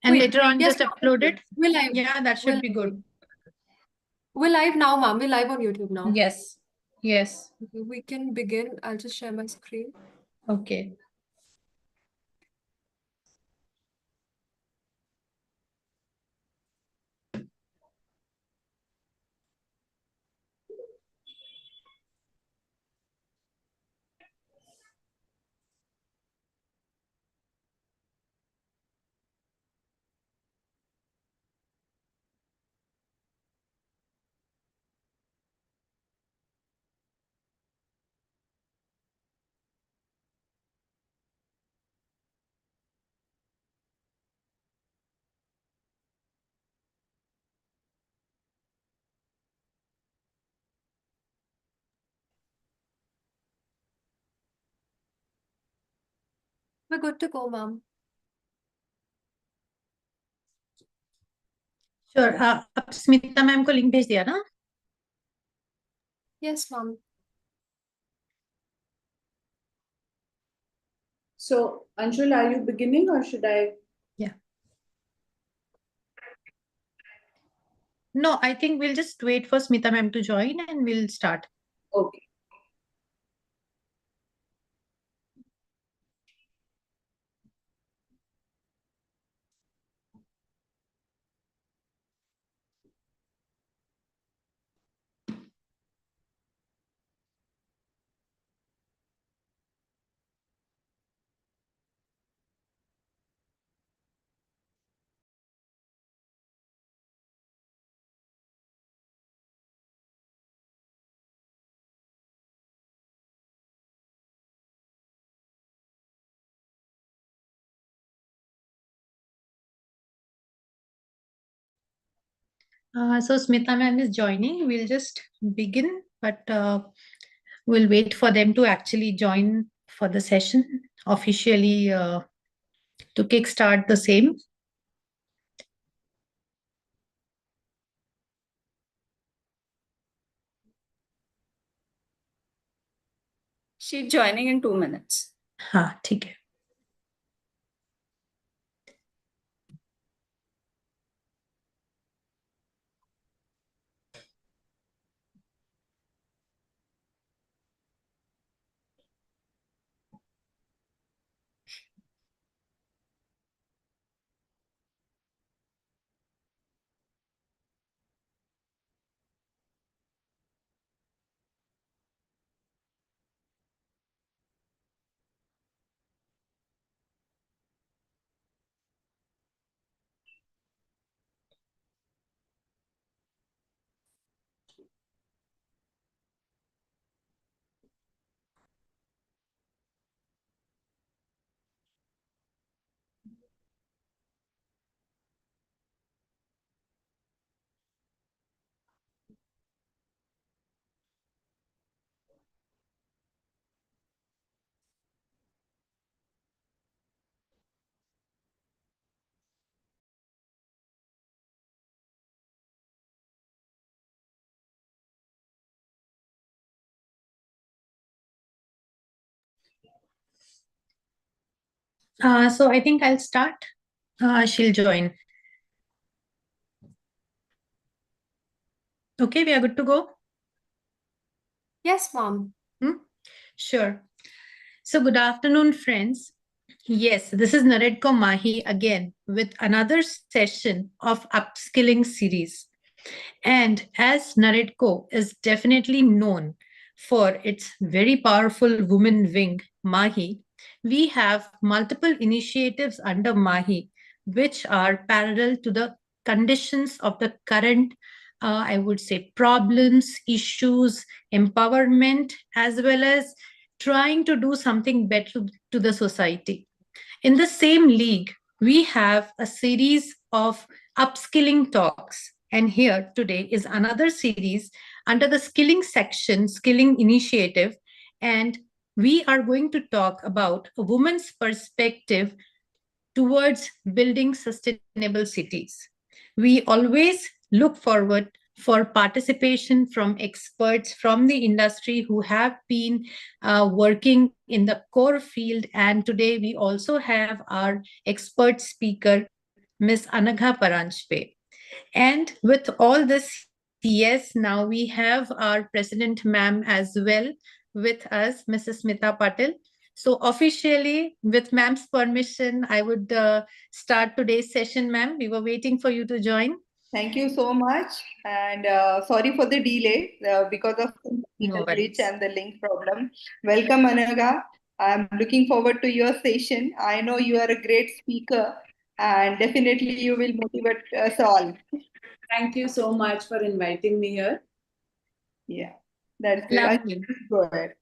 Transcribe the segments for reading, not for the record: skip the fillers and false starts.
And Wait, later on, yes, just upload it. we're live. Yeah, that should be good. We're live now, ma'am. We're live on YouTube now. Yes. Yes. Okay, we can begin. I'll just share my screen. Okay. We're good to go, ma'am. Sure. अब Smita ma'am को link भेज दिया ना? Yes, ma'am. So, Anshul, are you beginning or should I? Yeah. No, I think we'll just wait for Smita ma'am to join and we'll start. Okay. So Smita ma'am is joining. We'll just begin, but we'll wait for them to actually join for the session officially to kickstart the same. She's joining in 2 minutes. हाँ, ठीक है. So I think I'll start. She'll join. Okay, we are good to go? Yes, ma'am. Sure. So good afternoon, friends. Yes, this is Naredko Mahi again with another session of Upskilling series. And as Naredko is definitely known for its very powerful woman wing, Mahi, we have multiple initiatives under Mahi, which are parallel to the conditions of the current, I would say, problems, issues, empowerment, as well as trying to do something better to the society. In the same league, we have a series of upskilling talks. And here today is another series under the skilling section, skilling initiative. And we are going to talk about a woman's perspective towards building sustainable cities. We always look forward for participation from experts from the industry who have been working in the core field. And today we also have our expert speaker, Miss Anagha Paranjpe. And with all this, yes, now we have our President Ma'am as well with us, Mrs. Smita Patil. So officially, with Ma'am's permission, I would start today's session, Ma'am. We were waiting for you to join. Thank you so much, and sorry for the delay because of the No technical glitch worries. and the link problem. Welcome, Anaga. I'm looking forward to your session. I know you are a great speaker, and definitely you will motivate us all. Thank you so much for inviting me here. Yeah, that's great. Lovely. Go ahead.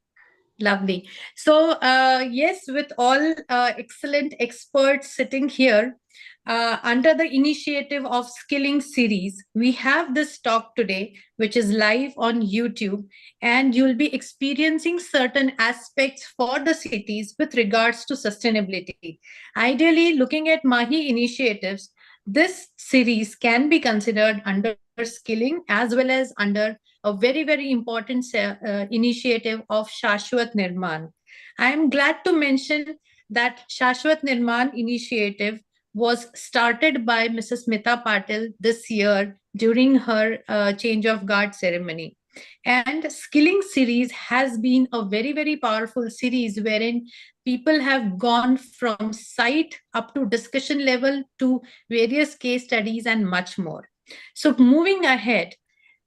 Lovely. So, yes, with all excellent experts sitting here, under the initiative of Skilling Series, we have this talk today, which is live on YouTube, and you'll be experiencing certain aspects for the cities with regards to sustainability. Ideally, looking at Mahi initiatives, this series can be considered under skilling as well as under a very, very important initiative of Shashwat Nirman. I am glad to mention that Shashwat Nirman initiative was started by Mrs. Smita Patil this year during her change of guard ceremony. And Skilling series has been a very, very powerful series wherein people have gone from site up to discussion level to various case studies and much more. So, moving ahead,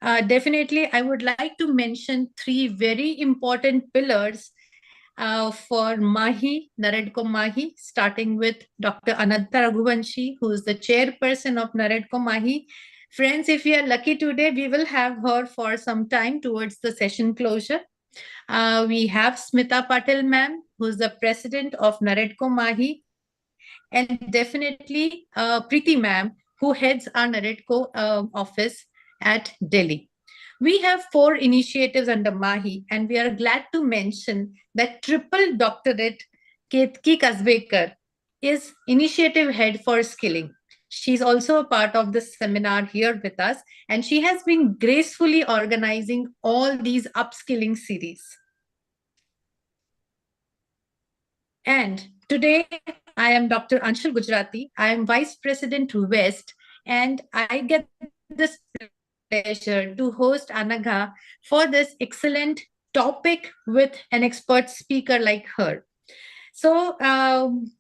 definitely, I would like to mention three very important pillars for Mahi, Naredko Mahi, starting with Dr. Ananta Raghuvanshi, who is the chairperson of Naredko Mahi. Friends, if you are lucky today, we will have her for some time towards the session closure. We have Smita Patil ma'am, who is the president of Naredko Mahi, and definitely Preeti ma'am, who heads our Naredko office at Delhi. We have four initiatives under Mahi, and we are glad to mention that triple doctorate Ketki Kasbekar is initiative head for skilling. She's also a part of this seminar here with us, and she has been gracefully organizing all these upskilling series. And today I am Dr. Anshul Gujarati. I am Vice President West, and I get this pleasure to host Anagha for this excellent topic with an expert speaker like her. So,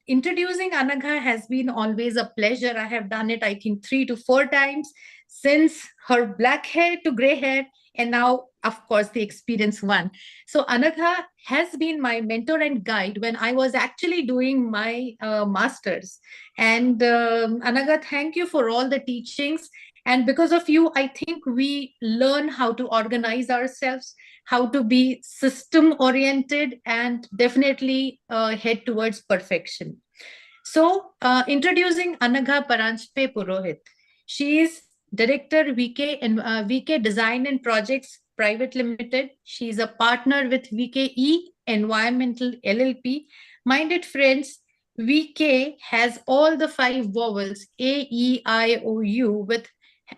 introducing Anagha has been always a pleasure. I have done it, I think, 3 to 4 times since her black hair to gray hair, and now, of course, the experienced one. So, Anagha has been my mentor and guide when I was actually doing my master's. And Anagha, thank you for all the teachings. And because of you, I think we learn how to organize ourselves, how to be system oriented, and definitely head towards perfection. So, introducing Anagha Paranjpe Purohit. She is Director VK and VK Design and Projects Private Limited. She is a partner with VKE Environmental LLP. Minded friends, VK has all the five vowels A, E, I, O, U with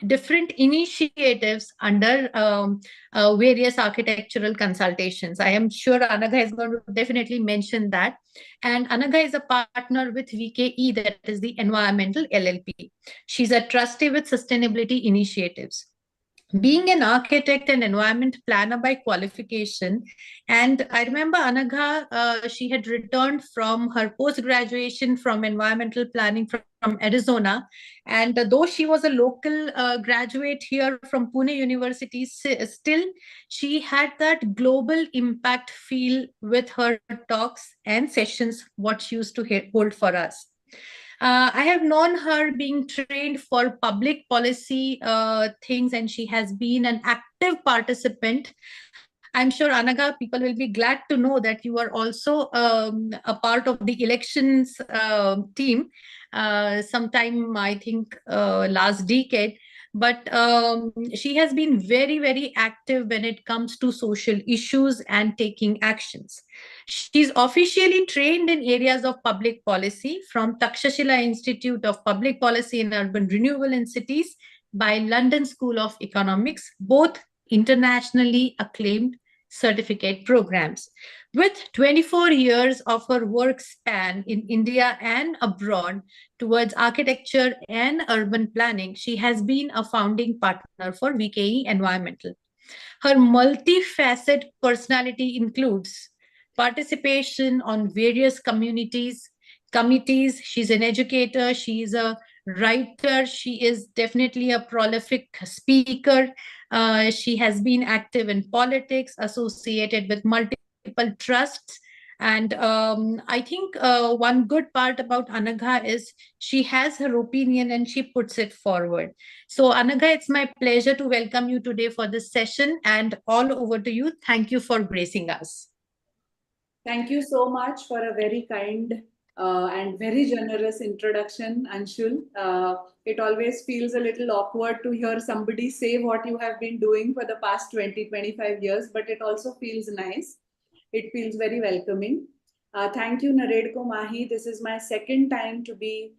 different initiatives under various architectural consultations. I am sure Anagha is going to definitely mention that. And Anagha is a partner with VKE, that is the Environmental LLP. She's a trustee with sustainability initiatives. Being an architect and environment planner by qualification, and I remember Anagha, she had returned from her post-graduation from environmental planning from Arizona, and though she was a local graduate here from Pune University, still she had that global impact feel with her talks and sessions, what she used to hold for us. I have known her being trained for public policy things, and she has been an active participant. I'm sure, Anagha, people will be glad to know that you are also a part of the elections team sometime, I think, last decade. But she has been very, very active when it comes to social issues and taking actions. She's officially trained in areas of public policy from Takshashila Institute of Public Policy and Urban Renewal in Cities by London School of Economics, both internationally acclaimed certificate programs. With 24 years of her work span in India and abroad towards architecture and urban planning, she has been a founding partner for VKE Environmental. Her multifaceted personality includes participation on various committees. She's an educator, she is a writer, she is definitely a prolific speaker. She has been active in politics, associated with multiple trusts. And I think one good part about Anagha is she has her opinion and she puts it forward. So, Anagha, it's my pleasure to welcome you today for this session, and all over to you. Thank you for gracing us. Thank you so much for a very kind and very generous introduction, Anshul. It always feels a little awkward to hear somebody say what you have been doing for the past 20-25 years, but it also feels nice. It feels very welcoming. Thank you, Naredko Mahi. This is my second time to be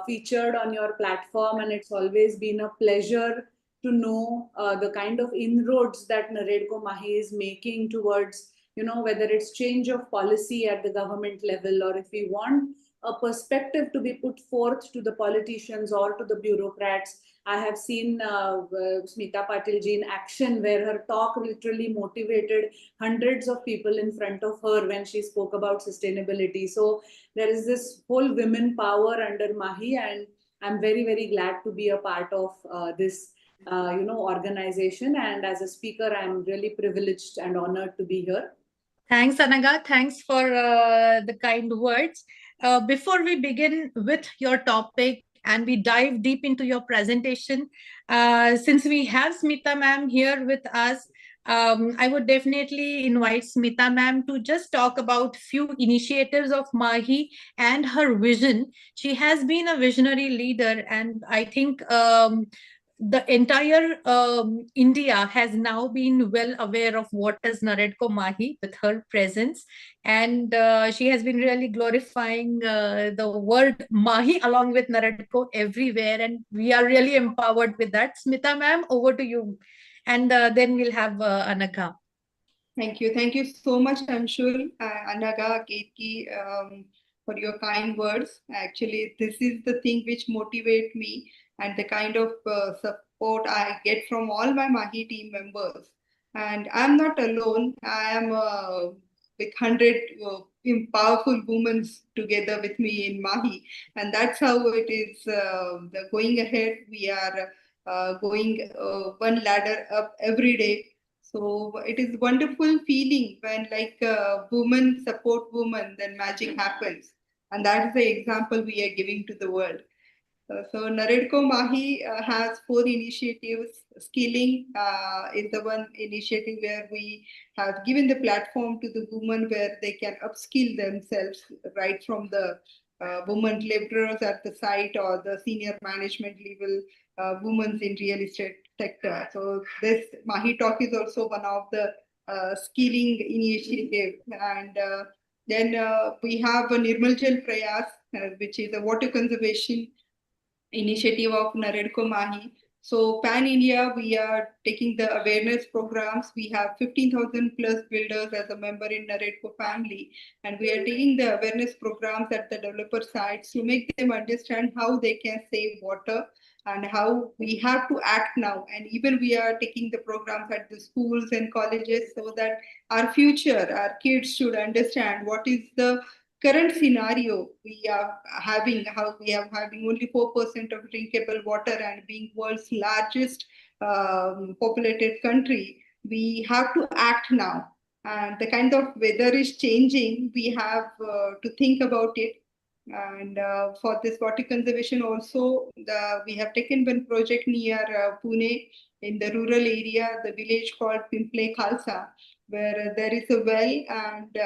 featured on your platform, and it's always been a pleasure to know the kind of inroads that Naredko Mahi is making towards, whether it's change of policy at the government level, or if we want a perspective to be put forth to the politicians or to the bureaucrats. I have seen Smita Patil ji in action, where her talk literally motivated hundreds of people in front of her when she spoke about sustainability. So there is this whole women power under Mahi, and I'm very, very glad to be a part of this organization. And as a speaker, I'm really privileged and honored to be here. Thanks, Anaga. Thanks for the kind words. Before we begin with your topic and we dive deep into your presentation, since we have Smita ma'am here with us, I would definitely invite Smita ma'am to just talk about few initiatives of Mahi and her vision. She has been a visionary leader, and I think the entire India has now been well aware of what is Naredko Mahi with her presence. And she has been really glorifying the word Mahi along with Naredko everywhere. And we are really empowered with that. Smita ma'am, over to you. And then we'll have Anagha. Thank you. Thank you so much, Anshul, Anaga, Ketki, for your kind words. Actually, this is the thing which motivate me and the kind of support I get from all my Mahi team members. And I'm not alone. I am with 100 powerful women together with me in Mahi. And that's how it is going ahead. We are going one ladder up every day. So it is wonderful feeling when like women support women, then magic happens. And that is the example we are giving to the world. So Naredko Mahi has 4 initiatives. Skilling is the one initiative where we have given the platform to the women where they can upskill themselves right from the women laborers at the site or the senior management level women in real estate sector. So this Mahi Talk is also one of the skilling initiative. And then we have a Nirmal Jal Prayas, which is a water conservation initiative of Naredko Mahi. So pan India, we are taking the awareness programs. We have 15,000 plus builders as a member in Naredko family, and we are taking the awareness programs at the developer sites to make them understand how they can save water and how we have to act now. And even we are taking the programs at the schools and colleges so that our future, our kids should understand what is the current scenario we are having, how we are having only 4% of drinkable water and being world's largest populated country, we have to act now. And the kind of weather is changing, we have to think about it. And for this water conservation also, we have taken one project near Pune in the rural area, the village called Pimple Khalsa, where there is a well and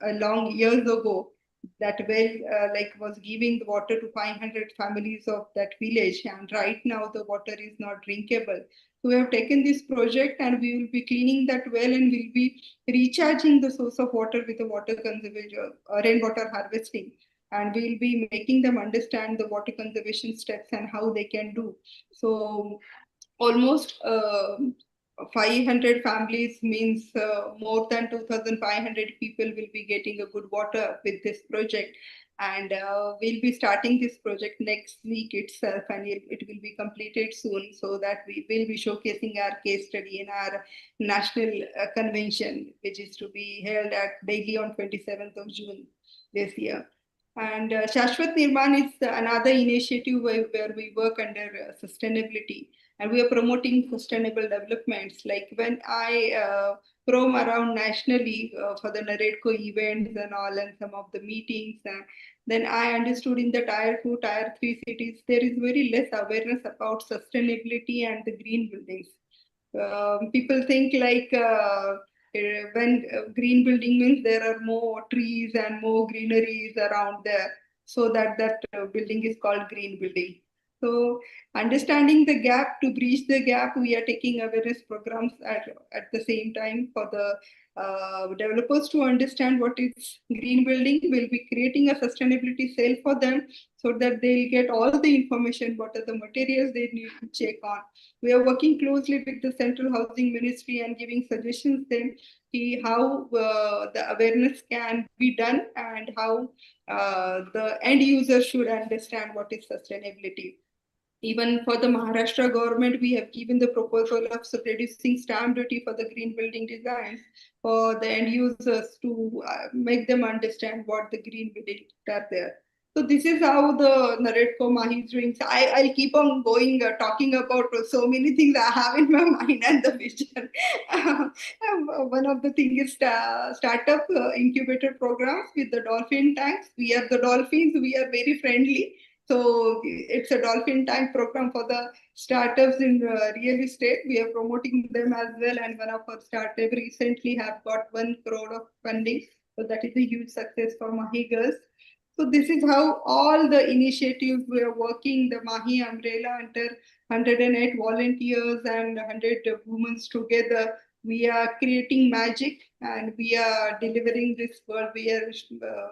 a long years ago that well like was giving the water to 500 families of that village, and right now the water is not drinkable. So we have taken this project and we will be cleaning that well and we'll be recharging the source of water with the water conservation rainwater harvesting, and we'll be making them understand the water conservation steps and how they can do. So almost 500 families means more than 2,500 people will be getting a good water with this project. And we'll be starting this project next week itself, and it will be completed soon, so that we will be showcasing our case study in our national convention, which is to be held at Delhi on 27th of June this year. And Shashwat Nirman is another initiative where we work under sustainability, and we are promoting sustainable developments. Like when I roam around nationally for the Naredco events and all, and some of the meetings, then I understood in the tier 2, tier 3 cities, there is very less awareness about sustainability and the green buildings. People think like when green building means there are more trees and more greeneries around there, so that building is called green building. So understanding the gap, to bridge the gap, we are taking awareness programs at the same time for the developers to understand what is green building. We'll be creating a sustainability cell for them, so that they'll get all the information, what are the materials they need to check on. We are working closely with the Central Housing Ministry and giving suggestions then how the awareness can be done, and how the end user should understand what is sustainability. Even for the Maharashtra government, we have given the proposal of reducing stamp duty for the green building designs for the end users, to make them understand what the green buildings are there. So this is how the Naredco Mahi is doing. So I'll keep on going, talking about so many things I have in my mind and the vision. One of the things is startup incubator programs with the dolphin tanks. We are the dolphins. We are very friendly. So it's a dolphin tank program for the startups in real estate. We are promoting them as well. And one of our startups recently have got 1 crore of funding. So that is a huge success for Mahi girls. So this is how all the initiatives we are working, the Mahi umbrella, under 108 volunteers and 100 women together. We are creating magic, and we are delivering this world. We are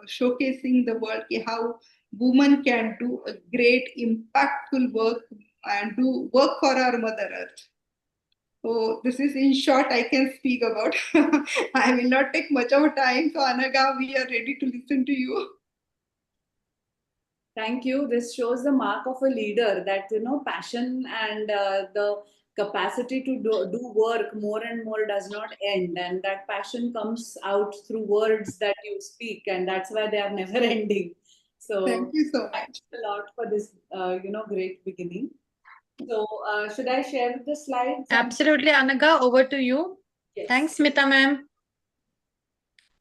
showcasing the world how women can do a great impactful work and do work for our Mother Earth. So this is in short I can speak about. I will not take much of time. So Anaga, we are ready to listen to you. Thank you. This shows the mark of a leader, that passion and the capacity to do work more and more does not end, and that passion comes out through words that you speak, and that's why they are never ending. So Thank you so thanks much. a lot for this great beginning. So should I share the slides? Absolutely, Anaga, over to you. Yes. Thanks, Smita ma'am.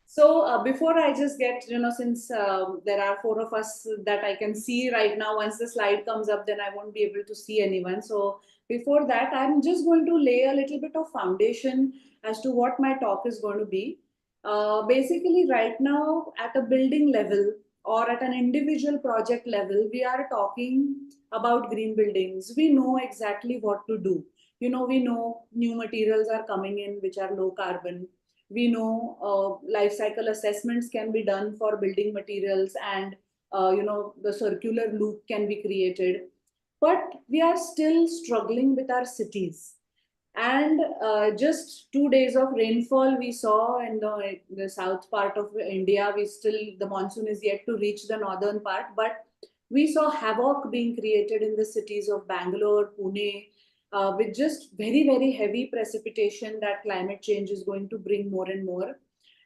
So before I just get, since there are 4 of us that I can see right now, once the slide comes up, then I won't be able to see anyone. So before that, I'm just going to lay a little bit of foundation as to what my talk is going to be. Basically, right now, at a building level or at an individual project level, we are talking about green buildings. We know exactly what to do. We know new materials are coming in which are low carbon. We know life cycle assessments can be done for building materials, and the circular loop can be created, but we are still struggling with our cities. And just 2 days of rainfall we saw in the south part of India. The monsoon is yet to reach the northern part, but we saw havoc being created in the cities of Bangalore, Pune, with just very, very heavy precipitation that climate change is going to bring more and more.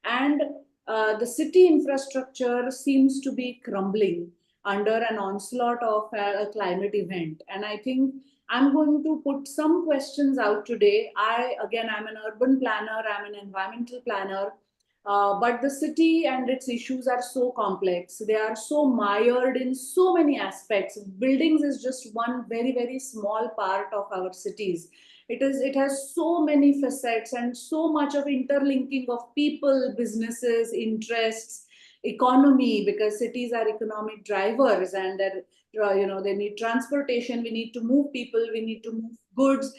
And the city infrastructure seems to be crumbling under an onslaught of a climate event. And I think I'm going to put some questions out today. I'm an urban planner, I'm an environmental planner, but the city and its issues are so complex. They are so mired in so many aspects. Buildings is just one very, very small part of our cities. It has so many facets and so much of interlinking of people, businesses, interests, economy, because cities are economic drivers, and they need transportation. We need to move people, we need to move goods.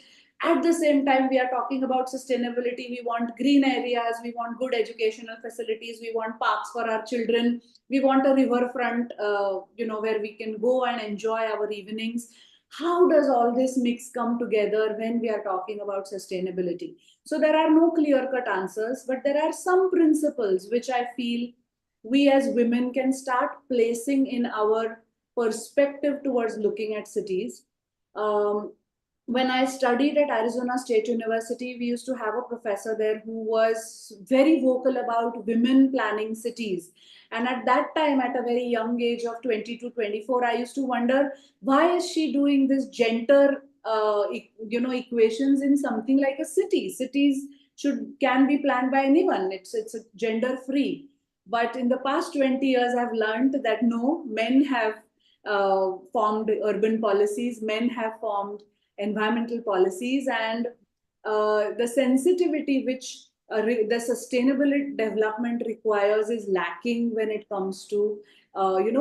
At the same time, we are talking about sustainability. We want green areas, we want good educational facilities, we want parks for our children, we want a riverfront, where we can go and enjoy our evenings. how does all this mix come together when we are talking about sustainability? So there are no clear cut answers, but there are some principles which I feel we as women can start placing in our perspective towards looking at cities. Um, when I studied at Arizona State University, we used to have a professor there who was very vocal about women planning cities. And at that time, at a very young age of 20 to 24, I used to wonder, why is she doing this gender equations in something like a city? Cities can be planned by anyone. It's a gender free. But in the past 20 years, I've learned that no, men have formed urban policies, men have formed environmental policies, and the sensitivity which the sustainable development requires is lacking when it comes to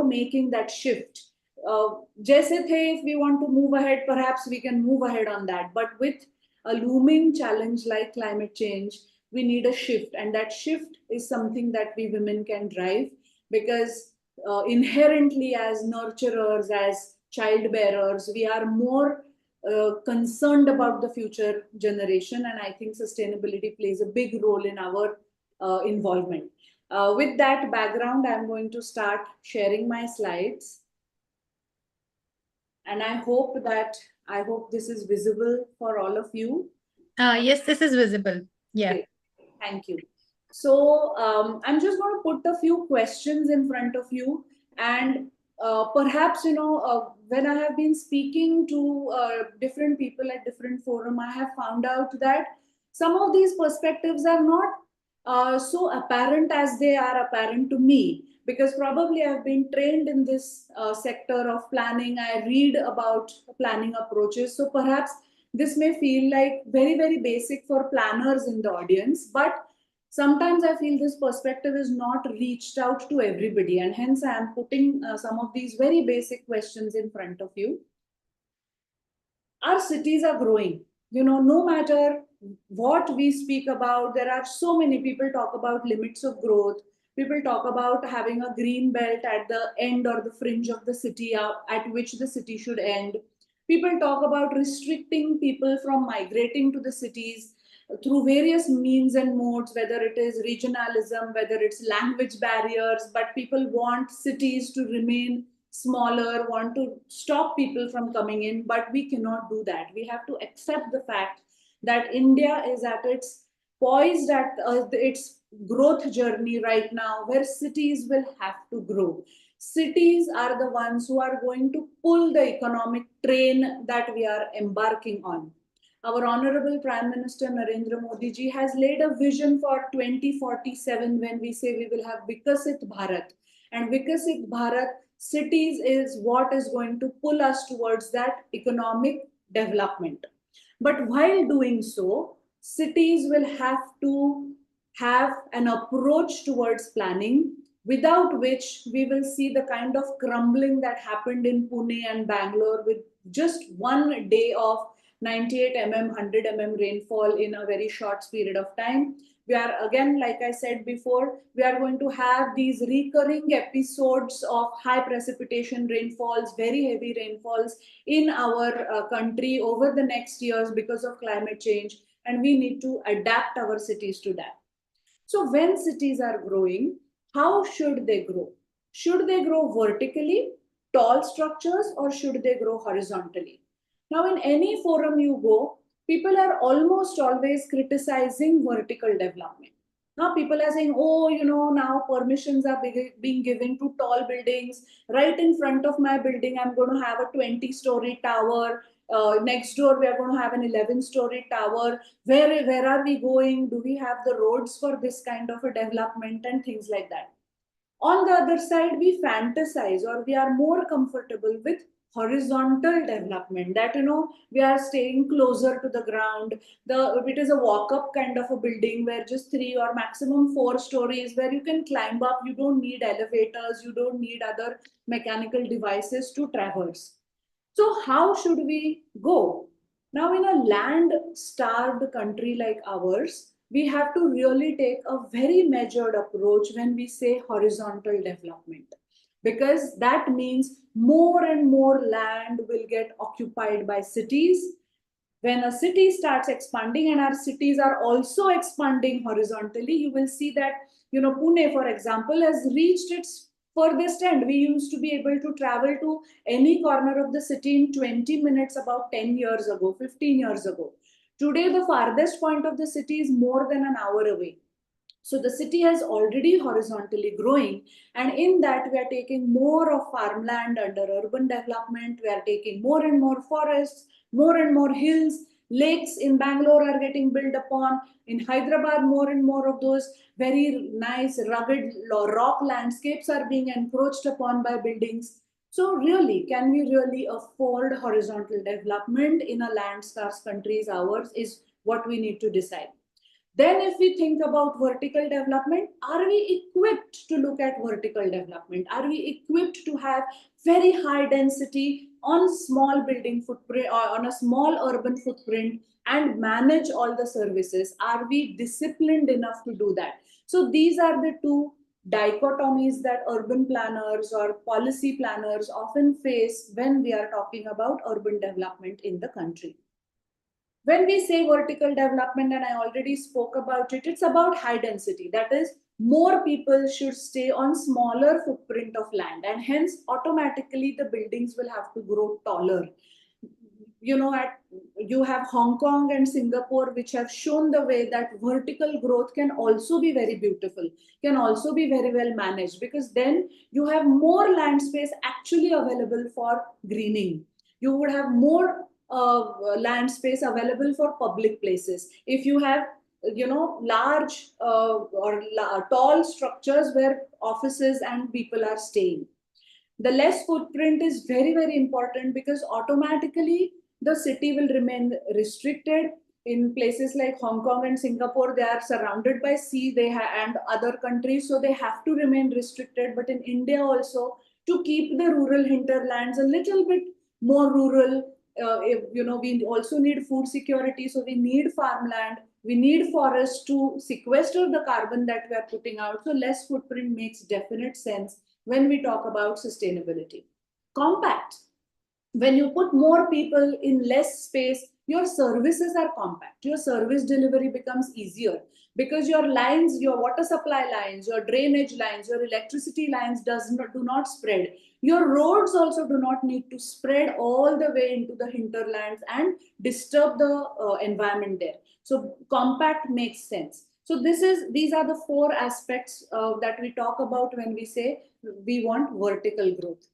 making that shift. Jaise the, if we want to move ahead, perhaps we can move ahead on that, but with a looming challenge like climate change, we need a shift, and that shift is something that we women can drive, because inherently as nurturers, as child bearers, we are more concerned about the future generation, and I think sustainability plays a big role in our involvement. With that background, I'm going to start sharing my slides, and I hope this is visible for all of you. Yes, this is visible. Yeah. Great. Thank you. So I'm just going to put a few questions in front of you, and perhaps when I have been speaking to different people at different forum, I have found out that some of these perspectives are not so apparent as they are apparent to me, because probably I've been trained in this sector of planning. I read about planning approaches, so perhaps this may feel like very, very basic for planners in the audience, but sometimes I feel this perspective is not reached out to everybody, and hence I am putting some of these very basic questions in front of you. Our cities are growing. No matter what we speak about, there are so many people talk about limits of growth. People talk about having a green belt at the end or the fringe of the city at which the city should end. People talk about restricting people from migrating to the cities through various means and modes, whether it is regionalism, whether it's language barriers, but people want cities to remain smaller, want to stop people from coming in, but we cannot do that. We have to accept the fact that India is at its poised at its growth journey right now, where cities will have to grow. Cities are the ones who are going to pull the economic train that we are embarking on. Our Honorable Prime Minister Narendra Modi ji has laid a vision for 2047, when we say we will have Vikasit Bharat. And Vikasit Bharat, cities is what is going to pull us towards that economic development. But while doing so, cities will have to have an approach towards planning, without which we will see the kind of crumbling that happened in Pune and Bangalore, with just one day of 98 mm, 100 mm rainfall in a very short period of time. We are again, like I said before, we are going to have these recurring episodes of high precipitation rainfalls, very heavy rainfalls in our country over the next years because of climate change, and we need to adapt our cities to that. So when cities are growing, how should they grow? Should they grow vertically, tall structures, or should they grow horizontally? Now, in any forum you go, people are almost always criticizing vertical development. Now, people are saying, oh, now permissions are being given to tall buildings. Right in front of my building, I'm going to have a 20-story tower. Next door, we are going to have an 11-story tower. Where are we going? Do we have the roads for this kind of a development and things like that? On the other side, we fantasize, or we are more comfortable with horizontal development, that we are staying closer to the ground. It is a walk up kind of a building where just 3 or maximum 4 stories, where you can climb up. You don't need elevators, you don't need other mechanical devices to traverse. So how should we go? Now, in a land starved country like ours, we have to really take a very measured approach when we say horizontal development. because that means more and more land will get occupied by cities. When a city starts expanding and our cities are also expanding horizontally, you will see that, Pune, for example, has reached its furthest end. We used to be able to travel to any corner of the city in 20 minutes about 10 years ago, 15 years ago. Today, the farthest point of the city is more than an hour away. So the city has already horizontally growing, and in that we are taking more of farmland under urban development. We are taking more and more forests, more and more hills. Lakes in Bangalore are getting built upon. In Hyderabad, more and more of those very nice rugged rock landscapes are being encroached upon by buildings. So really, can we really afford horizontal development in a land scarce country as ours is what we need to decide. Then, if we think about vertical development, are we equipped to look at vertical development? Are we equipped to have very high density on small building footprint or on a small urban footprint and manage all the services? Are we disciplined enough to do that? So, these are the two dichotomies that urban planners or policy planners often face when we are talking about urban development in the country. When we say vertical development, and I already spoke about it, it's about high density. That is, more people should stay on smaller footprint of land, and hence automatically the buildings will have to grow taller. You have Hong Kong and Singapore, which have shown the way that vertical growth can also be very beautiful, can also be very well managed, because then you have more land space actually available for greening. You would have more land space available for public places. If you have, large tall structures where offices and people are staying, the less footprint is very, very important, because automatically the city will remain restricted. In places like Hong Kong and Singapore, they are surrounded by sea, and other countries, so they have to remain restricted. But in India also, to keep the rural hinterlands a little bit more rural, we also need food security, so we need farmland, we need forests to sequester the carbon that we are putting out. So less footprint makes definite sense when we talk about sustainability. Compact. When you put more people in less space, your services are compact. Your service delivery becomes easier, because your lines, your water supply lines, your drainage lines, your electricity lines do not spread. Your roads also do not need to spread all the way into the hinterlands and disturb the environment there. So compact makes sense. So these are the four aspects that we talk about when we say we want vertical growth.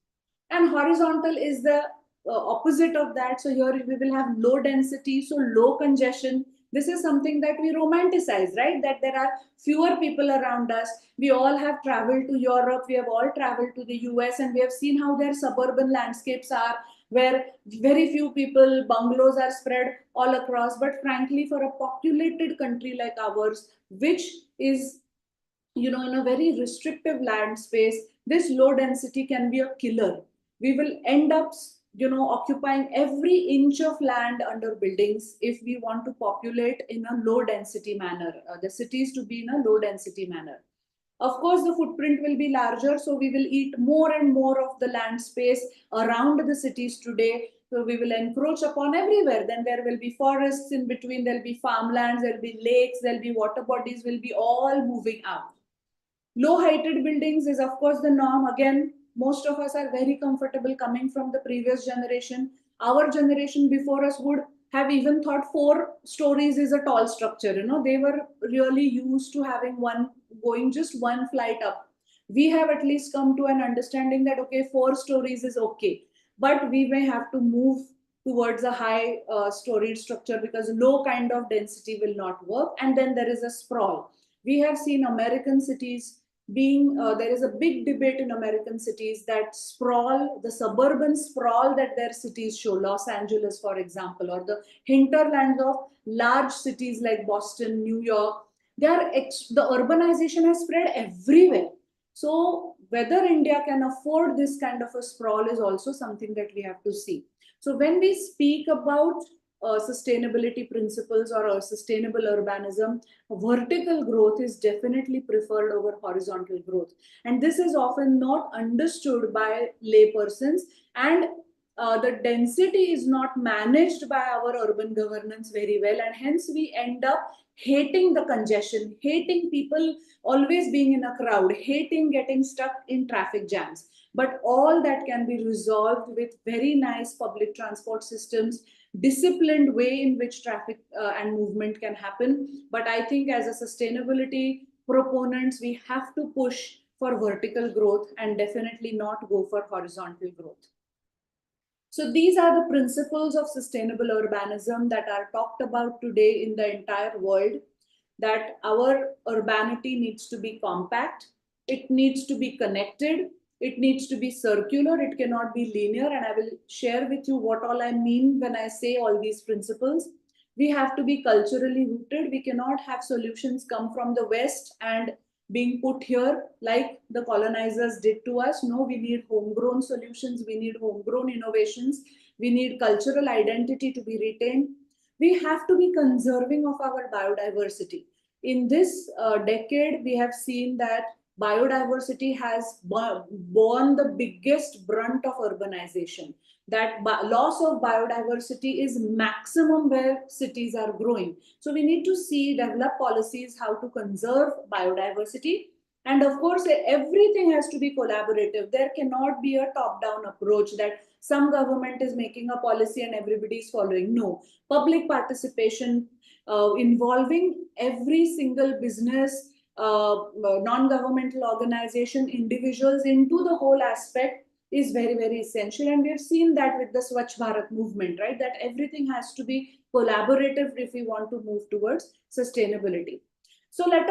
And horizontal is the opposite of that. So here we will have low density, so low congestion. This is something that we romanticize, right? That there are fewer people around us. We all have traveled to Europe, we have all traveled to the US, and we have seen how their suburban landscapes are, where very few people, bungalows are spread all across. But frankly, for a populated country like ours, which is, in a very restrictive land space, this low density can be a killer. We will end up, occupying every inch of land under buildings if we want to populate in a low density manner, the cities to be in a low density manner. Of course, the footprint will be larger, so we will eat more and more of the land space around the cities today. So we will encroach upon everywhere. Then there will be forests in between, there'll be farmlands, there'll be lakes, there'll be water bodies, will be all moving out. Low heighted buildings is, of course, the norm. Again, most of us are very comfortable coming from the previous generation. Our generation before us would have even thought 4 stories is a tall structure. They were really used to having going just one flight up. We have at least come to an understanding that, okay, 4 stories is okay. But we may have to move towards a high storied structure, because low kind of density will not work. And then there is a sprawl. We have seen American cities there is a big debate in American cities that sprawl, the suburban sprawl that their cities show, Los Angeles, for example, or the hinterlands of large cities like Boston, New York, the urbanization has spread everywhere. So whether India can afford this kind of a sprawl is also something that we have to see. So when we speak about sustainability principles or sustainable urbanism, vertical growth is definitely preferred over horizontal growth. And this is often not understood by laypersons, and the density is not managed by our urban governance very well, and hence we end up hating the congestion, hating people always being in a crowd, hating getting stuck in traffic jams. But all that can be resolved with very nice public transport systems, disciplined way in which traffic and movement can happen. But I think as a sustainability proponents, we have to push for vertical growth and definitely not go for horizontal growth. So these are the principles of sustainable urbanism that are talked about today in the entire world, that our urbanity needs to be compact, it needs to be connected, it needs to be circular, it cannot be linear. And I will share with you what all I mean when I say all these principles. We have to be culturally rooted. We cannot have solutions come from the West and being put here like the colonizers did to us. No, we need homegrown solutions, we need homegrown innovations, we need cultural identity to be retained. We have to be conserving of our biodiversity. In this decade, we have seen that biodiversity has borne the biggest brunt of urbanization. That loss of biodiversity is maximum where cities are growing. So we need to see, develop policies how to conserve biodiversity. And of course, everything has to be collaborative. There cannot be a top-down approach that some government is making a policy and everybody is following. No, public participation involving every single business, non-governmental organization, individuals into the whole aspect is very, very essential. And we've seen that with the Swachh Bharat movement, right? That everything has to be collaborative if we want to move towards sustainability. So let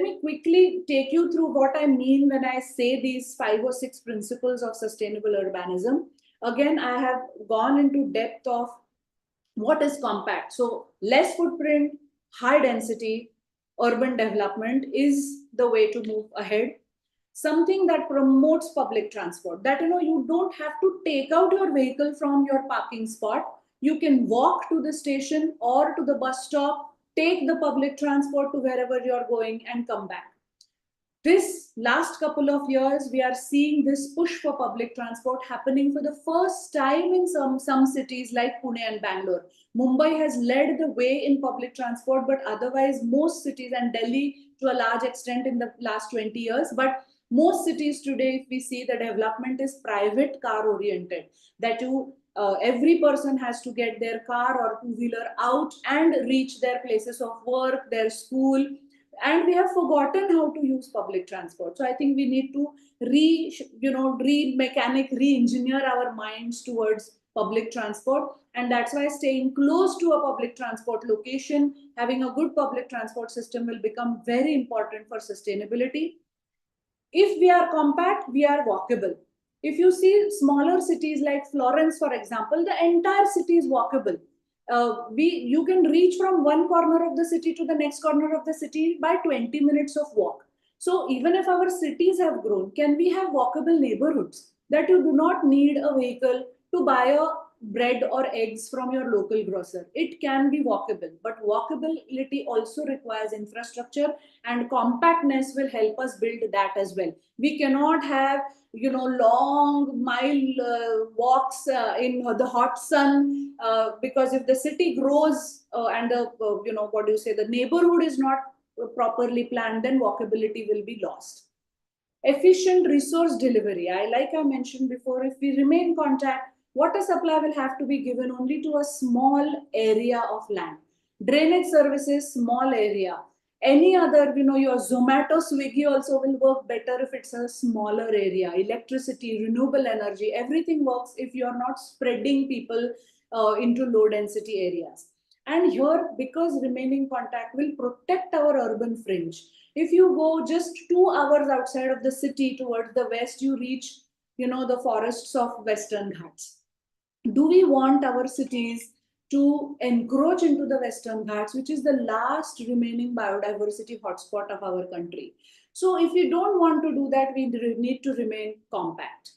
me quickly take you through what I mean when I say these 5 or 6 principles of sustainable urbanism. Again, I have gone into depth of what is compact. So less footprint, high density, urban development is the way to move ahead. Something that promotes public transport, that you don't have to take out your vehicle from your parking spot. You can walk to the station or to the bus stop, take the public transport to wherever you're going and come back. This last couple of years, we are seeing this push for public transport happening for the first time in some cities like Pune and Bangalore. Mumbai has led the way in public transport, but otherwise most cities, and Delhi to a large extent in the last 20 years, but most cities today, if we see, the development is private car oriented, that every person has to get their car or two-wheeler out and reach their places of work, their school, and we have forgotten how to use public transport. So I think we need to re-engineer our minds towards public transport. And that's why staying close to a public transport location, having a good public transport system will become very important for sustainability. If we are compact, we are walkable. If you see smaller cities like Florence, for example, the entire city is walkable. You can reach from one corner of the city to the next corner of the city by 20 minutes of walk. So even if our cities have grown, can we have walkable neighborhoods that you do not need a vehicle to buy a bread or eggs from your local grocer? It can be walkable, but walkability also requires infrastructure, and compactness will help us build that as well. We cannot have long mile walks in the hot sun, because if the city grows and the the neighborhood is not properly planned, then walkability will be lost. Efficient resource delivery, I mentioned before, if we remain contact, water supply will have to be given only to a small area of land. Drainage services, small area. Any other, your Zomato, Swiggy also will work better if it's a smaller area. Electricity, renewable energy, everything works if you're not spreading people into low density areas. And here, because remaining contact will protect our urban fringe. If you go just 2 hours outside of the city towards the west, you reach, the forests of Western Ghats. Do we want our cities to encroach into the Western Ghats, which is the last remaining biodiversity hotspot of our country? So if we don't want to do that, we need to remain compact.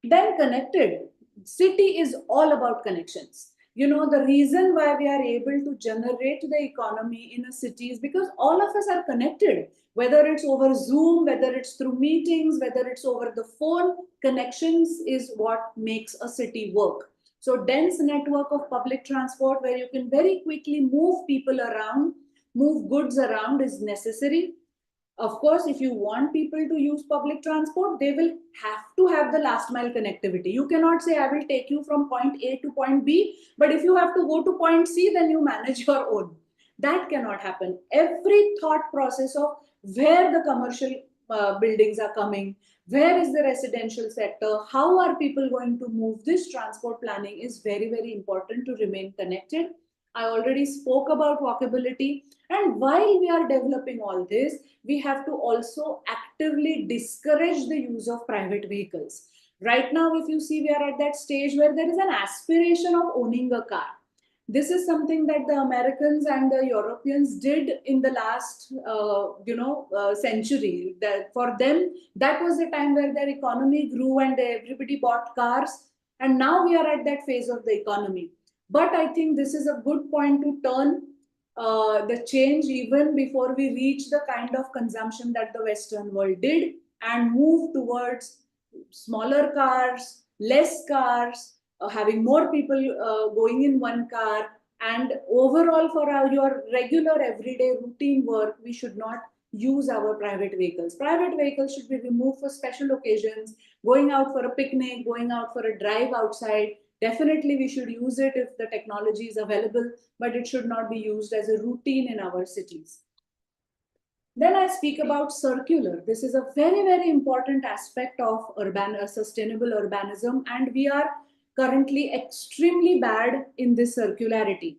Then connected. City is all about connections. The reason why we are able to generate the economy in a city is because all of us are connected, whether it's over Zoom, whether it's through meetings, whether it's over the phone. Connections is what makes a city work. So dense network of public transport where you can very quickly move people around, move goods around is necessary. Of course, if you want people to use public transport, they will have to have the last mile connectivity. You cannot say, I will take you from point A to point B, but if you have to go to point C, then you manage your own. That cannot happen. Every thought process of where the commercial buildings are coming, where is the residential sector, how are people going to move, this transport planning is very, very important to remain connected. I already spoke about walkability. And while we are developing all this, we have to also actively discourage the use of private vehicles. Right now, if you see, we are at that stage where there is an aspiration of owning a car. This is something that the Americans and the Europeans did in the last, century. That for them, that was the time where their economy grew and everybody bought cars. And now we are at that phase of the economy. But I think this is a good point to turn the change even before we reach the kind of consumption that the Western world did and move towards smaller cars, less cars, having more people going in one car. And overall, for your regular everyday routine work, we should not use our private vehicles. Private vehicles should be removed for special occasions, going out for a picnic, going out for a drive outside. Definitely, we should use it if the technology is available, but it should not be used as a routine in our cities. Then I speak about circular. This is a very, very important aspect of sustainable urbanism, and we are currently extremely bad in this circularity.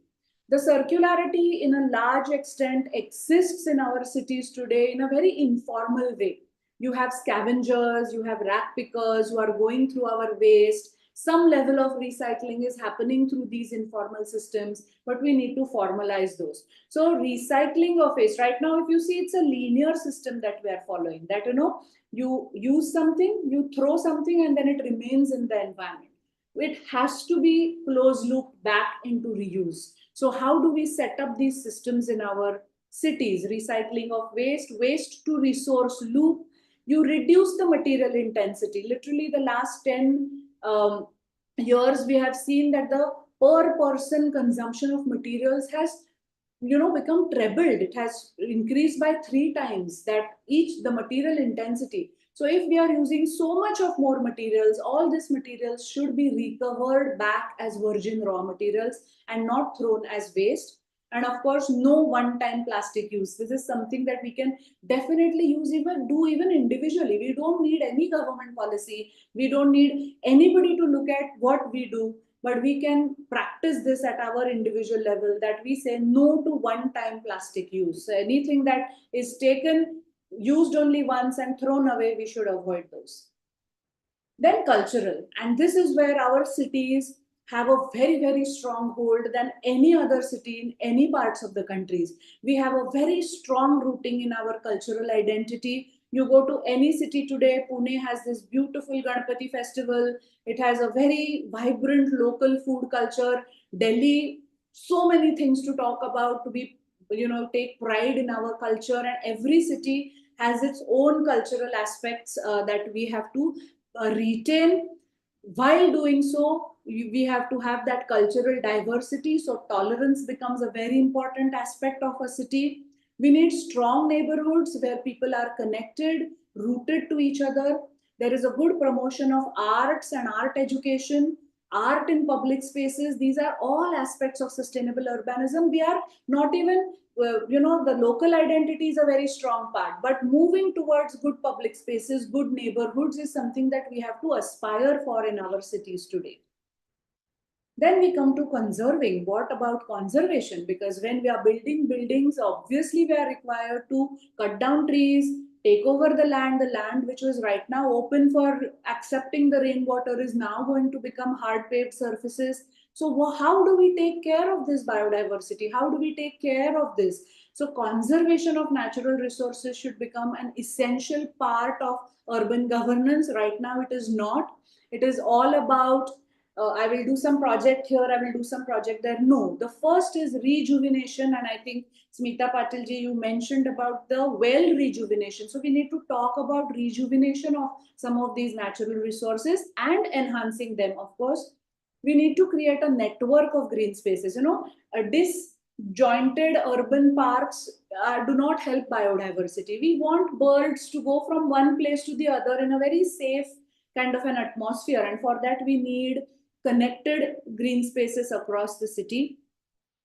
The circularity, in a large extent, exists in our cities today in a very informal way. You have scavengers, you have rack pickers who are going through our waste. Some level of recycling is happening through these informal systems, but we need to formalize those. So recycling of waste, right now, if you see, it's a linear system that we are following, that, you use something, you throw something, and then it remains in the environment. It has to be closed loop back into reuse. So how do we set up these systems in our cities? Recycling of waste, waste to resource loop. You reduce the material intensity. Literally, the last 10 years, we have seen that the per person consumption of materials has become trebled. It has increased by 3 times that each the material intensity. So if we are using so much of more materials, all these materials should be recovered back as virgin raw materials and not thrown as waste. And of course, no one-time plastic use. This is something that we can definitely even individually. We don't need any government policy. We don't need anybody to look at what we do, but we can practice this at our individual level, that we say no to one-time plastic use. So anything that is taken, used only once and thrown away, we should avoid those. Then cultural, and this is where our cities have a very, very strong hold than any other city in any parts of the countries. We have a very strong rooting in our cultural identity. You go to any city today, Pune has this beautiful Ganpati festival. It has a very vibrant local food culture. Delhi, so many things to talk about, to be, take pride in our culture. And every city has its own cultural aspects that we have to retain. While doing so, we have to have that cultural diversity. So tolerance becomes a very important aspect of a city. We need strong neighborhoods where people are connected, rooted to each other. There is a good promotion of arts and art education, art in public spaces. These are all aspects of sustainable urbanism. We are not even, the local identity is a very strong part, but moving towards good public spaces, good neighborhoods is something that we have to aspire for in our cities today. Then we come to conserving. What about conservation? Because when we are building buildings, obviously we are required to cut down trees, take over the land. The land which was right now open for accepting the rainwater is now going to become hard paved surfaces. So how do we take care of this biodiversity? How do we take care of this? So conservation of natural resources should become an essential part of urban governance. Right now it is not. It is all about I will do some project here, I will do some project there. No, the first is rejuvenation. And I think Smita Patilji, you mentioned about the well rejuvenation. So we need to talk about rejuvenation of some of these natural resources and enhancing them. Of course, we need to create a network of green spaces. Disjointed urban parks do not help biodiversity. We want birds to go from one place to the other in a very safe kind of an atmosphere. And for that, we need connected green spaces across the city.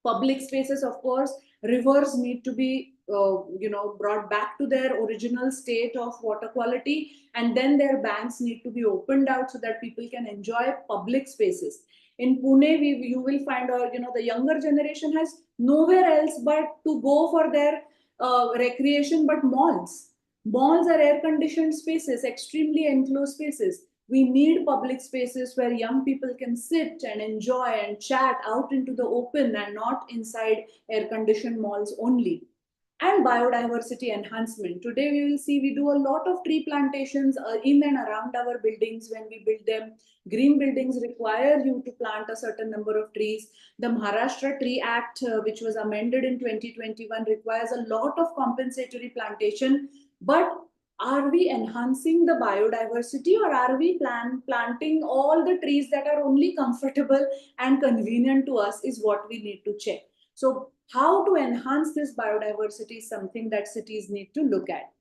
Public spaces, of course, rivers need to be brought back to their original state of water quality, and then their banks need to be opened out so that people can enjoy public spaces. In Pune, you will find the younger generation has nowhere else but to go for their recreation, but malls are air conditioned spaces, extremely enclosed spaces. We need public spaces where young people can sit and enjoy and chat out into the open and not inside air conditioned malls only. And biodiversity enhancement. Today we will see we do a lot of tree plantations in and around our buildings when we build them. Green buildings require you to plant a certain number of trees. The Maharashtra Tree Act, which was amended in 2021, requires a lot of compensatory plantation. But are we enhancing the biodiversity, or are we planting all the trees that are only comfortable and convenient to us, is what we need to check. So how to enhance this biodiversity is something that cities need to look at.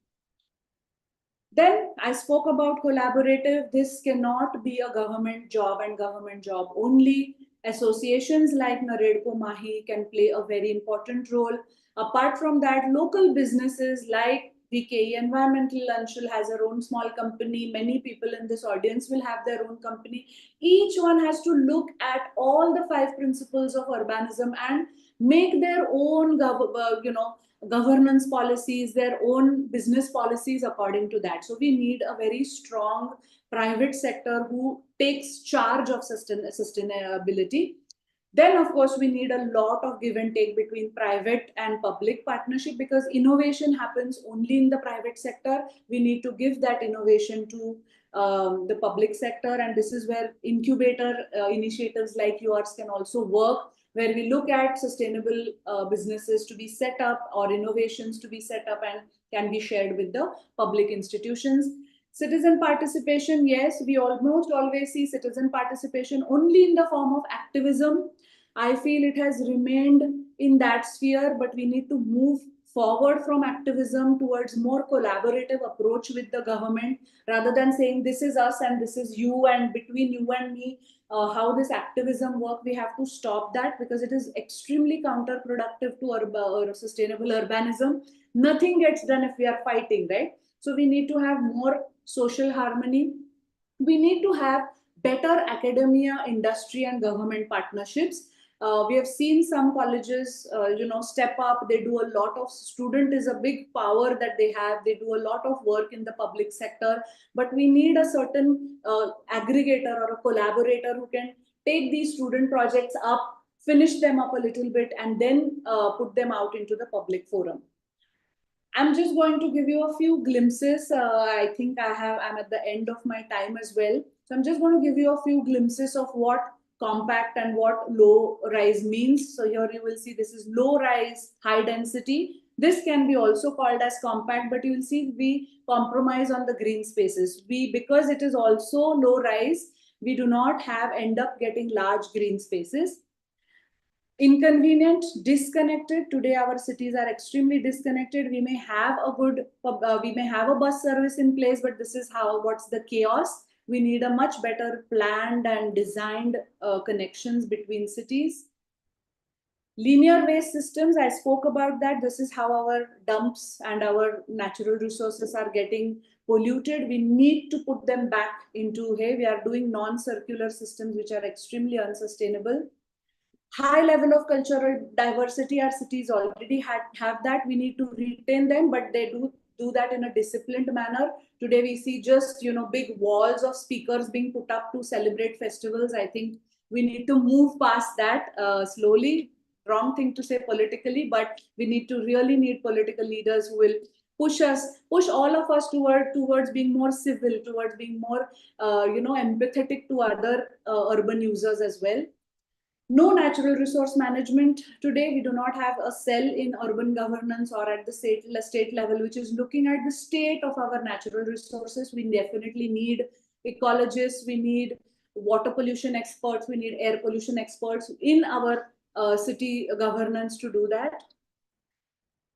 Then I spoke about collaborative. This cannot be a government job and government job only. Associations like Naredco Mahi can play a very important role. Apart from that, local businesses like VKE Environmental Anshul has her own small company. Many people in this audience will have their own company. Each one has to look at all the 5 principles of urbanism and make their own governance policies, their own business policies according to that. So we need a very strong private sector who takes charge of sustainability. Then, of course, we need a lot of give and take between private and public partnership, because innovation happens only in the private sector. We need to give that innovation to the public sector. And this is where incubator initiatives like yours can also work, where we look at sustainable businesses to be set up or innovations to be set up and can be shared with the public institutions. Citizen participation, yes, we almost always see citizen participation only in the form of activism. I feel it has remained in that sphere, but we need to move forward from activism towards more collaborative approach with the government, rather than saying this is us and this is you and between you and me. How this activism work, we have to stop that, because it is extremely counterproductive to sustainable urbanism. Nothing gets done if we are fighting, right? So we need to have more social harmony. We need to have better academia, industry, and government partnerships. We have seen some colleges, step up. They do a lot of, student is a big power that they have. They do a lot of work in the public sector, but we need a certain aggregator or a collaborator who can take these student projects up, finish them up a little bit, and then put them out into the public forum. I'm just going to give you a few glimpses. I think I'm at the end of my time as well. So I'm just going to give you a few glimpses of what compact and what low rise means. So here you will see this is low rise, high density. This can be also called as compact, but you will see we compromise on the green spaces. Because it is also low rise, we do not end up getting large green spaces. Inconvenient, disconnected. Today our cities are extremely disconnected. We may have a bus service in place, but this is what's the chaos. We need a much better planned and designed connections between cities. Linear waste systems, I spoke about that. This is how our dumps and our natural resources are getting polluted. We need to put them back into, hey, we are doing non-circular systems which are extremely unsustainable. High level of cultural diversity, our cities already have that. We need to retain them, but they do that in a disciplined manner. Today we see just big walls of speakers being put up to celebrate festivals. I think we need to move past that slowly. Wrong thing to say politically, but we really need political leaders who will push all of us towards being more civil, towards being more empathetic to other urban users as well. No natural resource management. Today we do not have a cell in urban governance or at the state level which is looking at the state of our natural resources. We definitely need ecologists, we need water pollution experts, we need air pollution experts in our city governance to do that.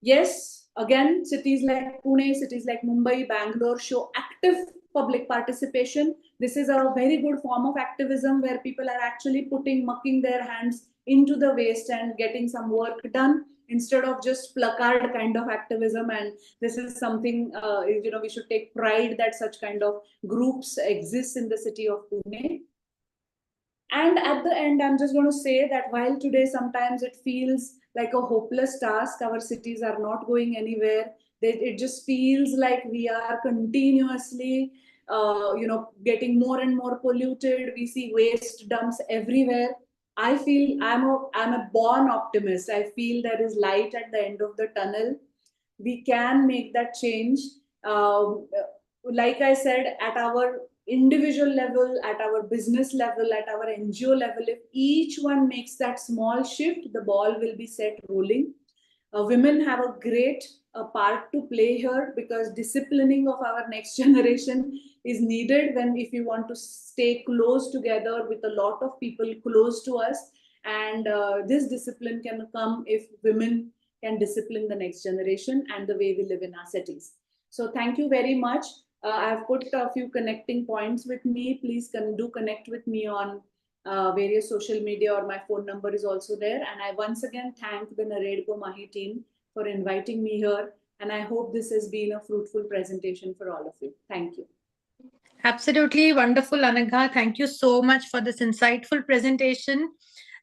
Yes, again, cities like Pune, cities like Mumbai, Bangalore show active public participation. This is a very good form of activism where people are actually mucking their hands into the waste and getting some work done instead of just placard kind of activism. And this is something we should take pride that such kind of groups exist in the city of Pune. And at the end, I'm just going to say that while today sometimes it feels like a hopeless task, our cities are not going anywhere. It just feels like we are continuously, getting more and more polluted. We see waste dumps everywhere. I feel I'm a born optimist. I feel there is light at the end of the tunnel. We can make that change. Like I said, at our individual level, at our business level, at our NGO level, if each one makes that small shift, the ball will be set rolling. Women have a great part to play here because disciplining of our next generation is needed when if we want to stay close together with a lot of people close to us. And this discipline can come if women can discipline the next generation and the way we live in our cities. So thank you very much. I've put a few connecting points with me. Please do connect with me on various social media, or my phone number is also there. And I once again thank the NAREDCO Mahi team for inviting me here. And I hope this has been a fruitful presentation for all of you. Thank you. Absolutely wonderful, Anagha. Thank you so much for this insightful presentation.